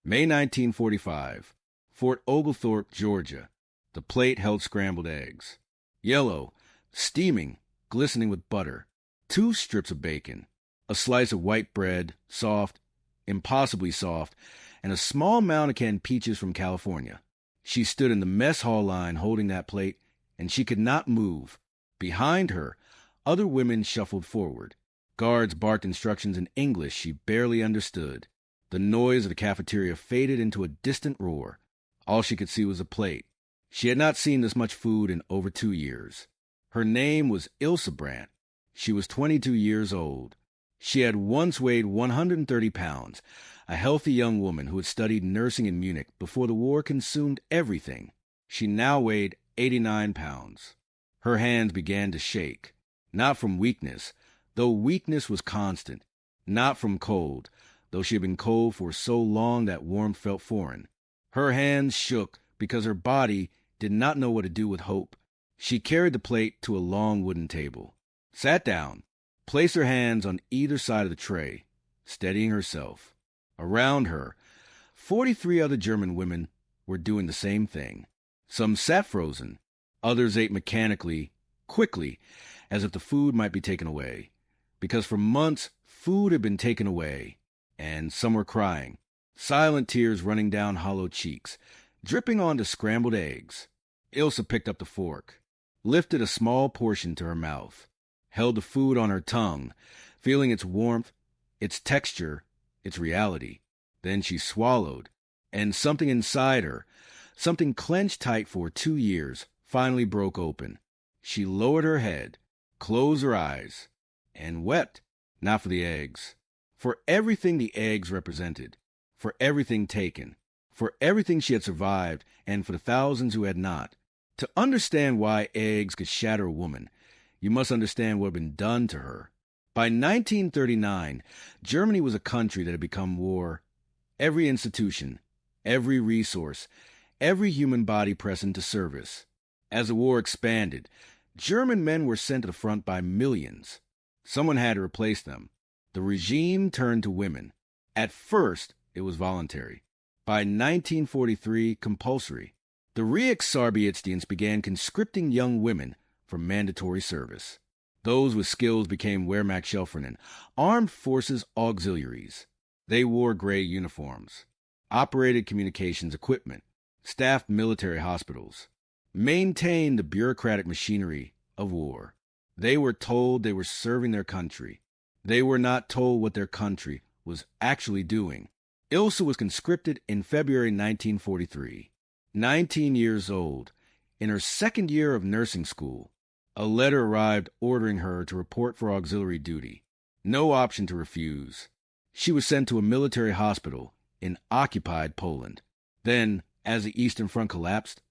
May 1945, Fort Oglethorpe, Georgia. The plate held scrambled eggs. Yellow, steaming, glistening with butter. 2 strips of bacon. A slice of white bread, soft, impossibly soft, and a small amount of canned peaches from California. She stood in the mess hall line holding that plate, and she could not move. Behind her, other women shuffled forward. Guards barked instructions in English she barely understood. The noise of the cafeteria faded into a distant roar. All she could see was a plate. She had not seen this much food in over 2 years. Her name was Ilsa Brandt. She was 22 years old. She had once weighed 130 pounds, a healthy young woman who had studied nursing in Munich before the war consumed everything. She now weighed 89 pounds. Her hands began to shake, not from weakness, though weakness was constant, not from cold, though she had been cold for so long that warmth felt foreign. Her hands shook because her body did not know what to do with hope. She carried the plate to a long wooden table, sat down, placed her hands on either side of the tray, steadying herself. Around her, 43 other German women were doing the same thing. Some sat frozen, others ate mechanically, quickly, as if the food might be taken away. Because for months, food had been taken away, and some were crying, silent tears running down hollow cheeks, dripping onto scrambled eggs. Ilsa picked up the fork, lifted a small portion to her mouth, held the food on her tongue, feeling its warmth, its texture, its reality. Then she swallowed, and something inside her, something clenched tight for 2 years, finally broke open. She lowered her head, closed her eyes, and wept, not for the eggs, for everything the eggs represented, for everything taken, for everything she had survived, and for the thousands who had not. To understand why eggs could shatter a woman, you must understand what had been done to her. By 1939, Germany was a country that had become war. Every institution, every resource, every human body pressed into service. As the war expanded, German men were sent to the front by millions. Someone had to replace them. The regime turned to women. At first, it was voluntary. By 1943, compulsory. The Reichsarbeitsdienst began conscripting young women for mandatory service. Those with skills became Wehrmachtshelferinnen, armed forces auxiliaries. They wore gray uniforms, operated communications equipment, staffed military hospitals, maintained the bureaucratic machinery of war. They were told they were serving their country. They were not told what their country was actually doing. Ilsa was conscripted in February 1943, 19 years old, in her second year of nursing school. A letter arrived ordering her to report for auxiliary duty. No option to refuse. She was sent to a military hospital in occupied Poland. Then, as the Eastern Front collapsed,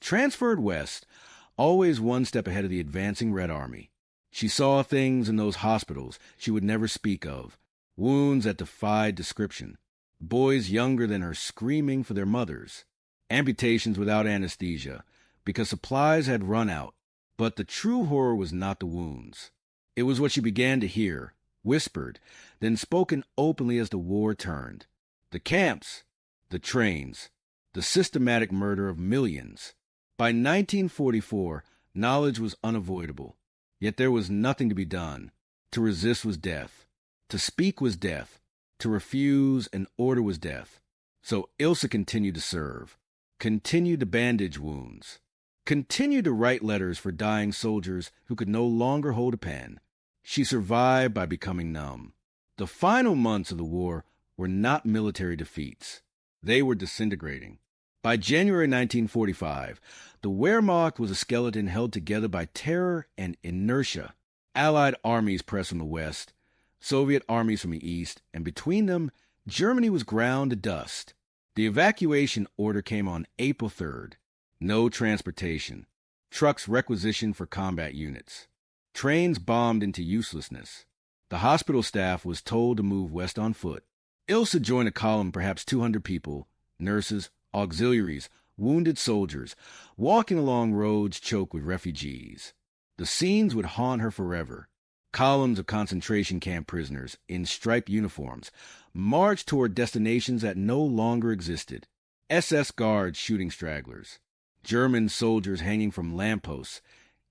transferred west, always one step ahead of the advancing Red Army. She saw things in those hospitals she would never speak of, wounds that defied description, boys younger than her screaming for their mothers, amputations without anesthesia because supplies had run out. But the true horror was not the wounds. It was what she began to hear, whispered, then spoken openly as the war turned. The camps, the trains, the systematic murder of millions. By 1944, knowledge was unavoidable. Yet there was nothing to be done. To resist was death. To speak was death. To refuse an order was death. So Ilsa continued to serve, continued to bandage wounds, continued to write letters for dying soldiers who could no longer hold a pen. She survived by becoming numb. The final months of the war were not military defeats. They were disintegrating. By January 1945, the Wehrmacht was a skeleton held together by terror and inertia. Allied armies pressed from the west, Soviet armies from the east, and between them, Germany was ground to dust. The evacuation order came on April 3rd. No transportation. Trucks requisitioned for combat units. Trains bombed into uselessness. The hospital staff was told to move west on foot. Ilsa joined a column of perhaps 200 people, nurses, auxiliaries, wounded soldiers, walking along roads choked with refugees. The scenes would haunt her forever. Columns of concentration camp prisoners in striped uniforms, marched toward destinations that no longer existed. SS guards shooting stragglers, German soldiers hanging from lampposts,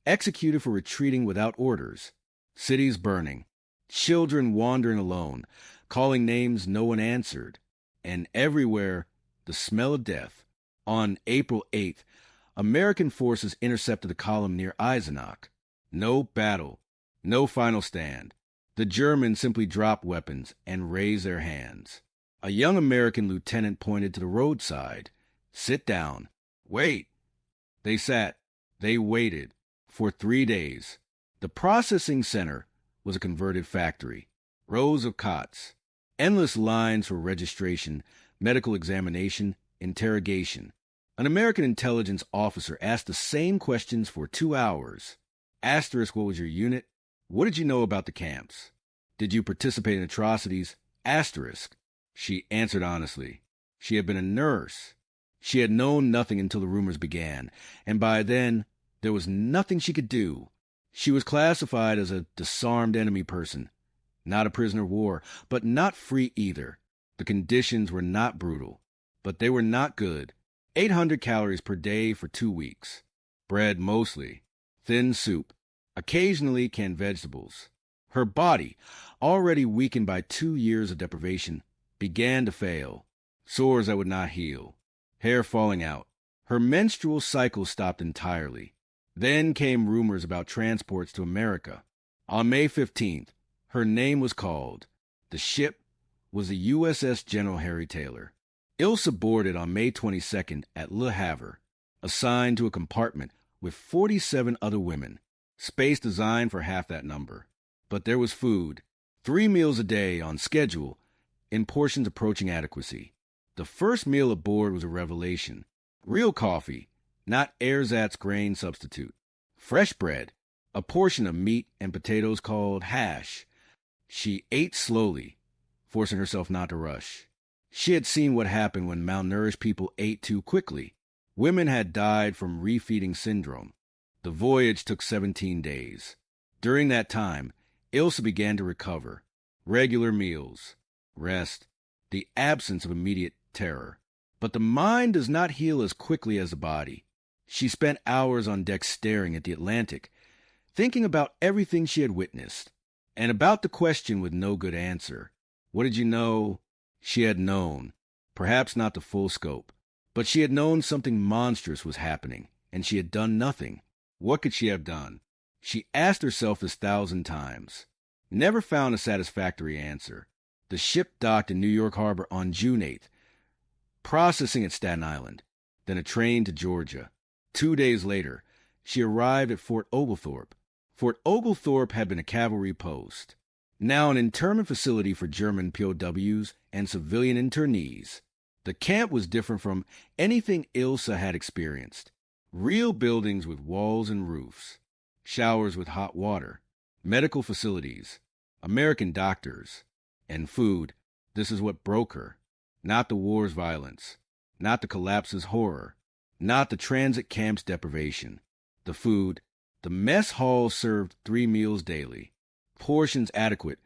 executed for retreating without orders, cities burning, children wandering alone, calling names no one answered, and everywhere the smell of death. On April 8th, American forces intercepted the column near Eisenach. No battle, no final stand. The Germans simply dropped weapons and raised their hands. A young American lieutenant pointed to the roadside. "Sit down. Wait." They sat. They waited. For 3 days. The processing center was a converted factory. Rows of cots. Endless lines for registration, medical examination, interrogation. An American intelligence officer asked the same questions for 2 hours. Asterisk, what was your unit? What did you know about the camps? Did you participate in atrocities? Asterisk. She answered honestly. She had been a nurse. She had known nothing until the rumors began, and by then there was nothing she could do. She was classified as a disarmed enemy person, not a prisoner of war, but not free either. The conditions were not brutal, but they were not good. 800 calories per day for 2 weeks. Bread mostly. Thin soup. Occasionally canned vegetables. Her body, already weakened by 2 years of deprivation, began to fail. Sores that would not heal. Hair falling out. Her menstrual cycle stopped entirely. Then came rumors about transports to America. On May 15th, her name was called. The ship was the USS General Harry Taylor. Ilsa boarded on May 22nd at Le Havre, assigned to a compartment with 47 other women, space designed for half that number. But there was food, 3 meals a day on schedule, in portions approaching adequacy. The first meal aboard was a revelation. Real coffee, not ersatz grain substitute. Fresh bread, a portion of meat and potatoes called hash. She ate slowly, forcing herself not to rush. She had seen what happened when malnourished people ate too quickly. Women had died from refeeding syndrome. The voyage took 17 days. During that time, Ilsa began to recover. Regular meals, rest, the absence of immediate terror. But the mind does not heal as quickly as the body. She spent hours on deck staring at the Atlantic, thinking about everything she had witnessed, and about the question with no good answer. What did you know? She had known, perhaps not the full scope, but she had known something monstrous was happening, and she had done nothing. What could she have done? She asked herself this 1,000 times. Never found a satisfactory answer. The ship docked in New York Harbor on June 8th, processing at Staten Island, then a train to Georgia. 2 days later, she arrived at Fort Oglethorpe. Fort Oglethorpe had been a cavalry post, now an internment facility for German POWs and civilian internees. The camp was different from anything Ilsa had experienced. Real buildings with walls and roofs, showers with hot water, medical facilities, American doctors, and food. This is what broke her. Not the war's violence, not the collapse's horror, not the transit camp's deprivation. The food. The mess hall served 3 meals daily. Portions adequate,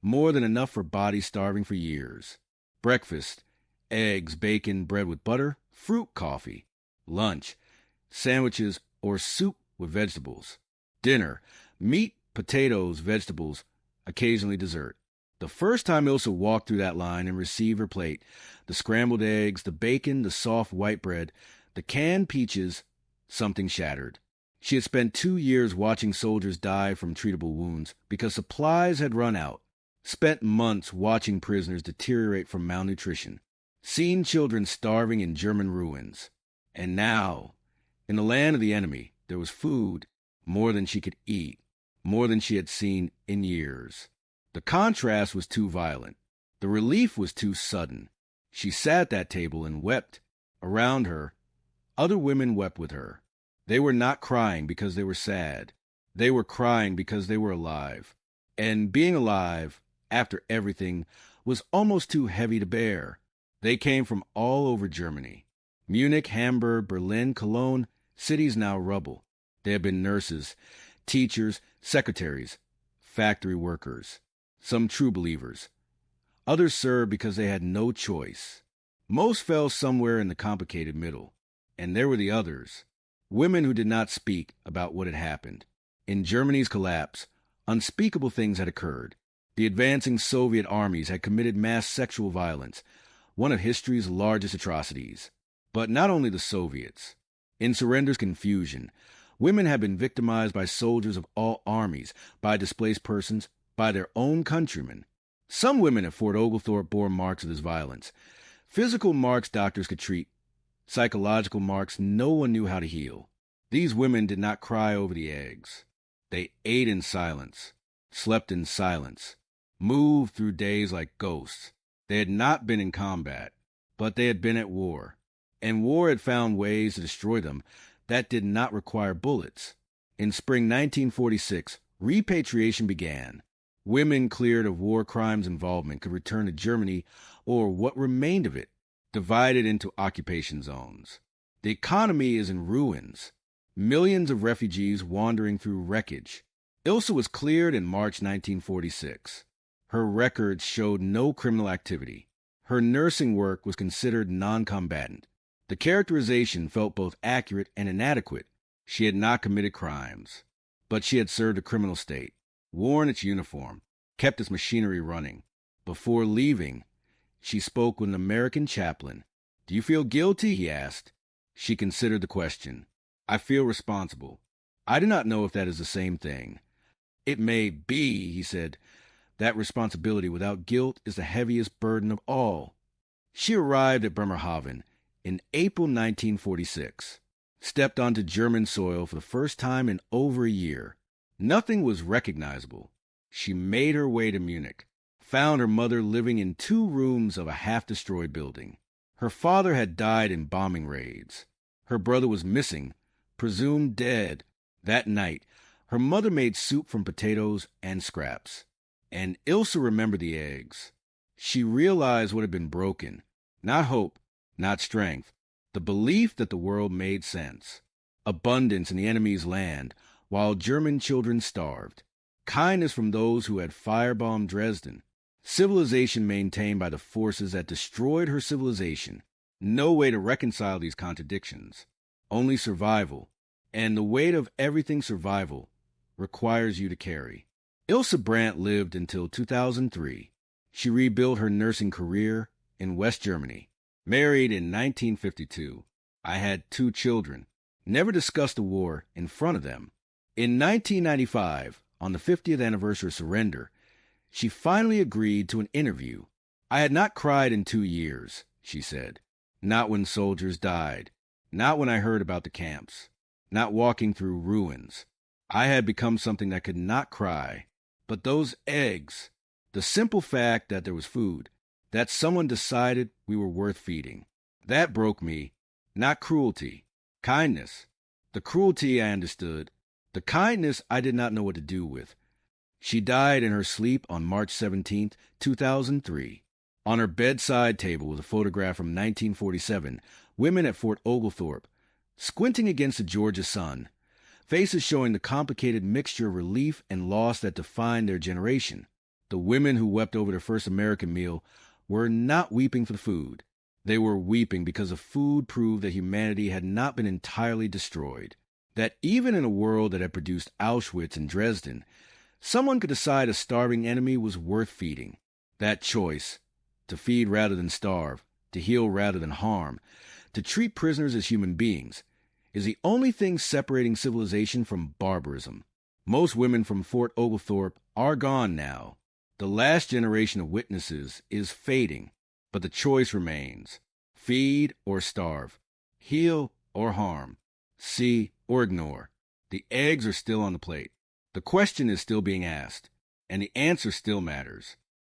more than enough for bodies starving for years. Breakfast, eggs, bacon, bread with butter, fruit, coffee. Lunch, sandwiches or soup with vegetables. Dinner, meat, potatoes, vegetables, occasionally dessert. The first time Ilsa walked through that line and received her plate, the scrambled eggs, the bacon, the soft white bread, the canned peaches, something shattered. She had spent 2 years watching soldiers die from treatable wounds because supplies had run out, spent months watching prisoners deteriorate from malnutrition, seen children starving in German ruins. And now, in the land of the enemy, there was food, more than she could eat, more than she had seen in years. The contrast was too violent. The relief was too sudden. She sat at that table and wept. Around her, other women wept with her. They were not crying because they were sad. They were crying because they were alive. And being alive, after everything, was almost too heavy to bear. They came from all over Germany. Munich, Hamburg, Berlin, Cologne, cities now rubble. They had been nurses, teachers, secretaries, factory workers, some true believers. Others served because they had no choice. Most fell somewhere in the complicated middle. And there were the others, women who did not speak about what had happened. In Germany's collapse, unspeakable things had occurred. The advancing Soviet armies had committed mass sexual violence, one of history's largest atrocities. But not only the Soviets. In surrender's confusion, women had been victimized by soldiers of all armies, by displaced persons, by their own countrymen. Some women at Fort Oglethorpe bore marks of this violence. Physical marks doctors could treat, psychological marks no one knew how to heal. These women did not cry over the eggs. They ate in silence, slept in silence, moved through days like ghosts. They had not been in combat, but they had been at war. And war had found ways to destroy them that did not require bullets. In spring 1946, repatriation began. Women cleared of war crimes involvement could return to Germany or what remained of it, divided into occupation zones. The economy is in ruins. Millions of refugees wandering through wreckage. Ilsa was cleared in March 1946. Her records showed no criminal activity. Her nursing work was considered non-combatant. The characterization felt both accurate and inadequate. She had not committed crimes, but she had served a criminal state, worn its uniform, kept its machinery running. Before leaving, she spoke with an American chaplain. "Do you feel guilty?" he asked. She considered the question. "I feel responsible. I do not know if that is the same thing." "It may be," he said. "That responsibility without guilt is the heaviest burden of all." She arrived at Bremerhaven in April 1946, stepped onto German soil for the first time in over a year. Nothing was recognizable. She made her way to Munich, found her mother living in 2 rooms of a half-destroyed building. Her father had died in bombing raids. Her brother was missing, presumed dead. That night, her mother made soup from potatoes and scraps. And Ilsa remembered the eggs. She realized what had been broken. Not hope, not strength. The belief that the world made sense. Abundance in the enemy's land, while German children starved. Kindness from those who had firebombed Dresden. Civilization maintained by the forces that destroyed her civilization. No way to reconcile these contradictions. Only survival. And the weight of everything survival requires you to carry. Ilsa Brandt lived until 2003. She rebuilt her nursing career in West Germany. Married in 1952. I had 2 children. Never discussed the war in front of them. In 1995, on the 50th anniversary of surrender, she finally agreed to an interview. "I had not cried in 2 years," she said. "Not when soldiers died. Not when I heard about the camps. Not walking through ruins. I had become something that could not cry. But those eggs, the simple fact that there was food, that someone decided we were worth feeding, that broke me. Not cruelty. Kindness. The cruelty I understood. The kindness I did not know what to do with." She died in her sleep on March 17, 2003. On her bedside table was a photograph from 1947, women at Fort Oglethorpe, squinting against the Georgia sun, faces showing the complicated mixture of relief and loss that defined their generation. The women who wept over their first American meal were not weeping for the food. They were weeping because the food proved that humanity had not been entirely destroyed, that even in a world that had produced Auschwitz and Dresden, someone could decide a starving enemy was worth feeding. That choice, to feed rather than starve, to heal rather than harm, to treat prisoners as human beings, is the only thing separating civilization from barbarism. Most women from Fort Oglethorpe are gone now. The last generation of witnesses is fading, but the choice remains. Feed or starve, heal or harm, see or ignore. The eggs are still on the plate. The question is still being asked, and the answer still matters.